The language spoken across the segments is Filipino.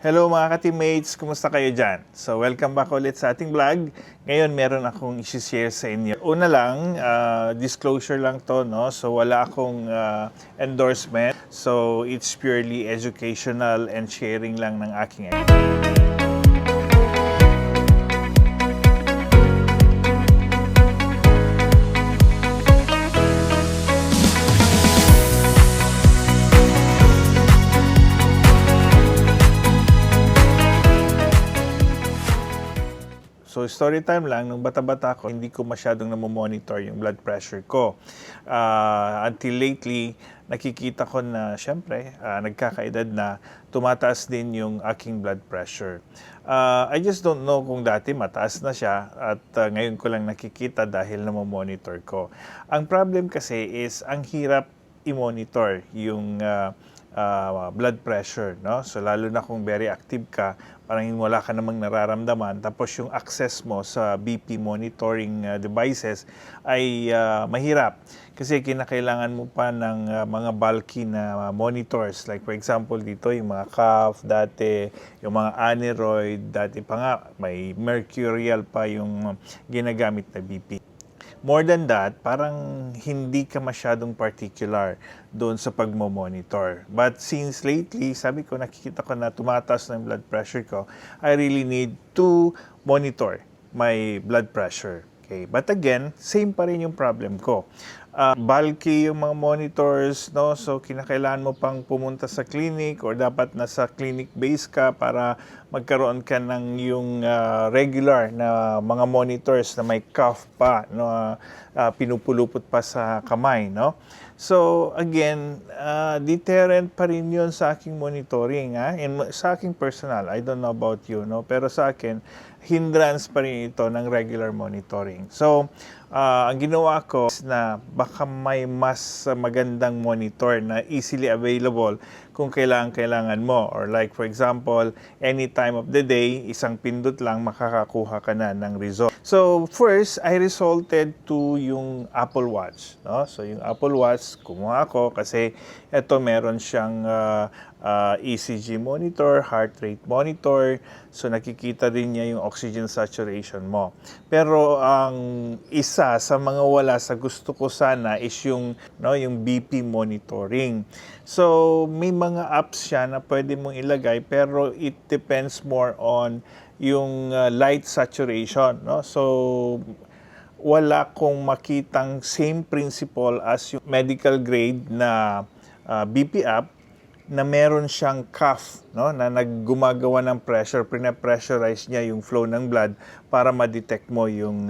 Hello mga ka-teammates, kumusta kayo dyan? So welcome back ulit sa ating vlog. Ngayon meron akong i-share sa inyo. Una lang, disclosure lang to, no? So wala akong endorsement. So it's purely educational and sharing lang ng aking So, story time lang, nung bata-bata ko, hindi ko masyadong namomonitor yung blood pressure ko. Until lately, nakikita ko na, syempre, nagkakaedad na, tumataas din yung aking blood pressure. I just don't know kung dati mataas na siya at ngayon ko lang nakikita dahil namomonitor ko. Ang problem kasi is, ang hirap i-monitor yung blood pressure, no? So lalo na kung very active ka, parang wala ka namang nararamdaman, tapos yung access mo sa BP monitoring devices ay mahirap. Kasi kinakailangan mo pa ng mga bulky na monitors. Like for example dito, yung mga cuff dati, yung mga aneroid, dati pa nga may mercurial pa yung ginagamit na BP. More than that, parang hindi ka masyadong particular doon sa pagmo-monitor. But since lately, sabi ko, nakikita ko na tumataas na yung blood pressure ko, I really need to monitor my blood pressure. Okay? But again, same pa rin yung problem ko. Bulky yung mga monitors, no? So kinakailangan mo pang pumunta sa clinic or dapat nasa clinic base ka para magkaroon ka ng yung regular na mga monitors na may cuff pa, no? Pinupulupot pa sa kamay, no? So again, deterrent pa rin yun sa aking monitoring, sa aking personal. I don't know about you, no? Pero sa akin, hindrance pa rin ito ng regular monitoring. So ang ginawa ko is na baka may mas magandang monitor na easily available kung kailangan mo. Or like for example, any time of the day, isang pindot lang makakakuha ka na ng result. So first, I resorted to yung Apple Watch. No? So yung Apple Watch, kumuha ako kasi ito meron siyang ECG monitor, heart rate monitor. So nakikita din niya yung oxygen saturation mo. Pero ang isa sa mga wala sa gusto ko sana is yung BP monitoring. So may mga apps siya na pwede mong ilagay pero it depends more on yung light saturation, no? So wala kong makitang same principle as yung medical grade na BP app na meron siyang cuff, no, na naggumagawa ng pressure, pressurize niya yung flow ng blood para ma-detect mo yung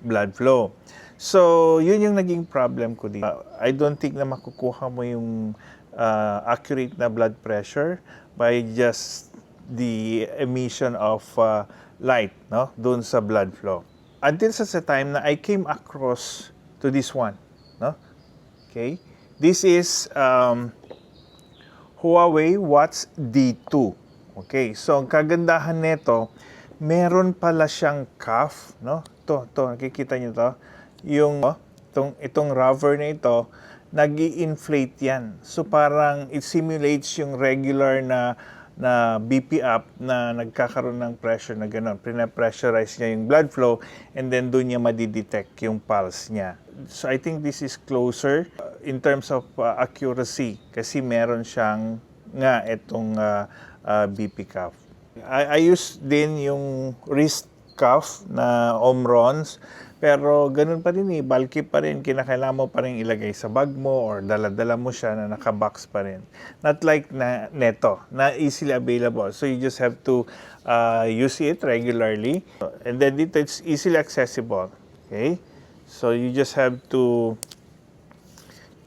blood flow. So, yun yung naging problem ko dito. I don't think na makukuha mo yung accurate na blood pressure by just the emission of light, no, doon sa blood flow. Until sa time na I came across to this one, no? Okay? This is Huawei Watch D2. Okay, so ang kagandahan nito, meron pala siyang cuff, no? To nakikita niyo to. Yung itong rubber na ito, nag-i-inflate yan. So parang it simulates yung regular na BP app na nagkakaroon ng pressure na gano'n. Pressurize niya yung blood flow and then doon niya madidetect yung pulse niya. So I think this is closer in terms of accuracy kasi meron siyang itong BP cuff. I use din yung wrist cuff na Omrons. Pero ganun pa rin bulky pa rin, kinakailangan mo pa rin ilagay sa bag mo or dala-dala mo siya na nakabox pa rin. Not like neto, na easily available. So you just have to use it regularly. And then dito, it's easily accessible. Okay? So you just have to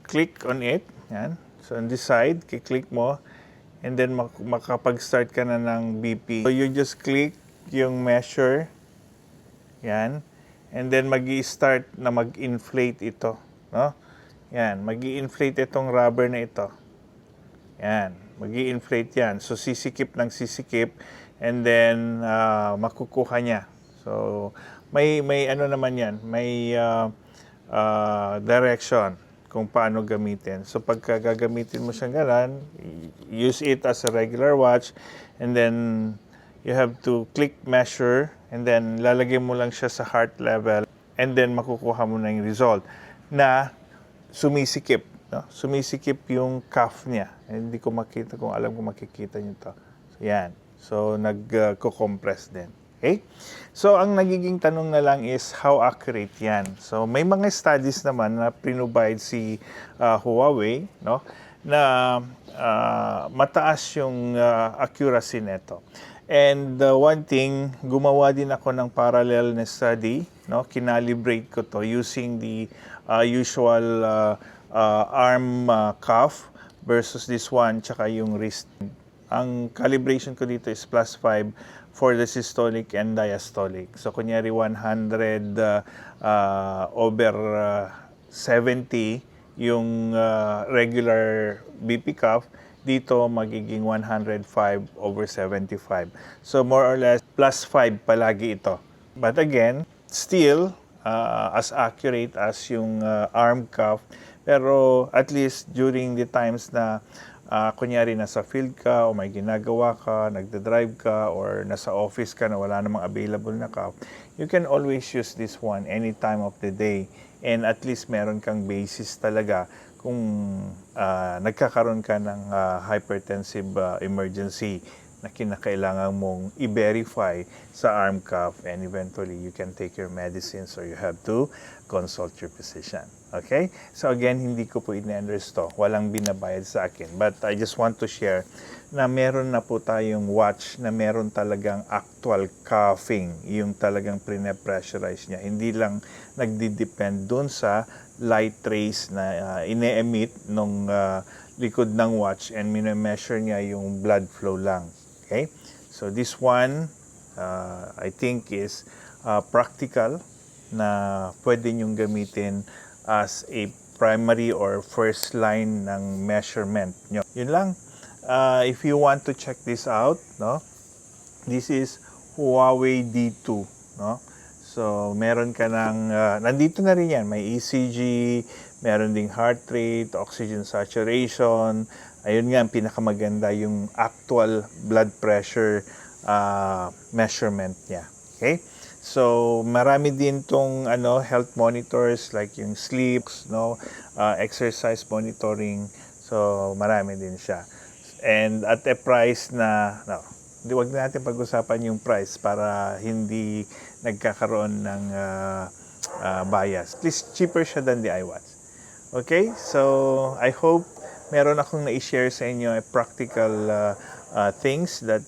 click on it. Yan. So on this side, click mo. And then makapag-start ka na ng BP. So you just click yung measure. Yan. And then magi-start na mag-inflate ito, no? Yan, magi-inflate itong rubber na ito. Yan, magi-inflate yan. So sisikip ng sisikip and then makukuha niya. So may ano naman yan, may direction. kung paano gamitin. So pagka gagamitin mo siyang ganon, use it as a regular watch, and then you have to click measure, and then lalagay mo lang siya sa heart level, and then makukuha mo na yung result na sumisikip. No? Sumisikip yung cuff niya. Hindi ko makita kung alam kung makikita niyo to. So, yan. So, nag-compress din. Okay? So, ang nagiging tanong na lang is, how accurate yan? So, may mga studies naman na pinrovide si Huawei, no? Na mataas yung accuracy nito. And one thing, gumawa din ako ng parallel na study, no? Kinalibrate ko to using the usual arm cuff versus this one, tsaka yung wrist. Ang calibration ko dito is +5 for the systolic and diastolic. So, kunyari 100 over 70 yung regular BP cuff, dito magiging 105 over 75. So, more or less, +5 palagi ito. But again, still, as accurate as yung arm cuff, pero at least during the times na kunyari nasa field ka o may ginagawa ka, nagda-drive ka, or nasa office ka na wala namang available na cuff, you can always use this one any time of the day. And at least meron kang basis talaga kung nagkakaroon ka ng hypertensive emergency na kinakailangan mong i-verify sa arm cuff, and eventually you can take your medicines or you have to consult your physician. Okay? So again, hindi ko po in-endorse to. Walang binabayad sa akin. But I just want to share na meron na po tayong watch na meron talagang actual cuffing, yung talagang pre-pressurize niya. Hindi lang nagdi-depend dun sa light rays na ine-emit nung likod ng watch, and mine-measure niya yung blood flow lang. Okay? So this one, I think is practical na pwede nyong gamitin as a primary or first line ng measurement nyo. Yun lang. If you want to check this out, no? This is Huawei D2, no? So, meron ka ng, nandito na rin yan, may ECG, meron ding heart rate, oxygen saturation. Ayun nga, ang pinakamaganda yung actual blood pressure measurement niya. Okay? So, marami din tong health monitors like yung sleep, no, exercise monitoring. So, marami din siya. And at a price na, wag natin pag-usapan yung price para hindi nagkakaroon ng bias. At least cheaper siya than the iWatch. Okay? So, I hope meron akong na-share sa inyo practical things that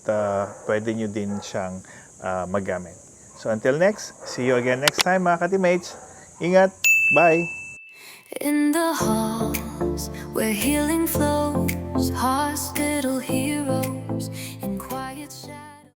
pwede nyo din siyang magamit. So until next, see you again next time mga ka-teammates. Ingat. Bye. In the halls where healing flows.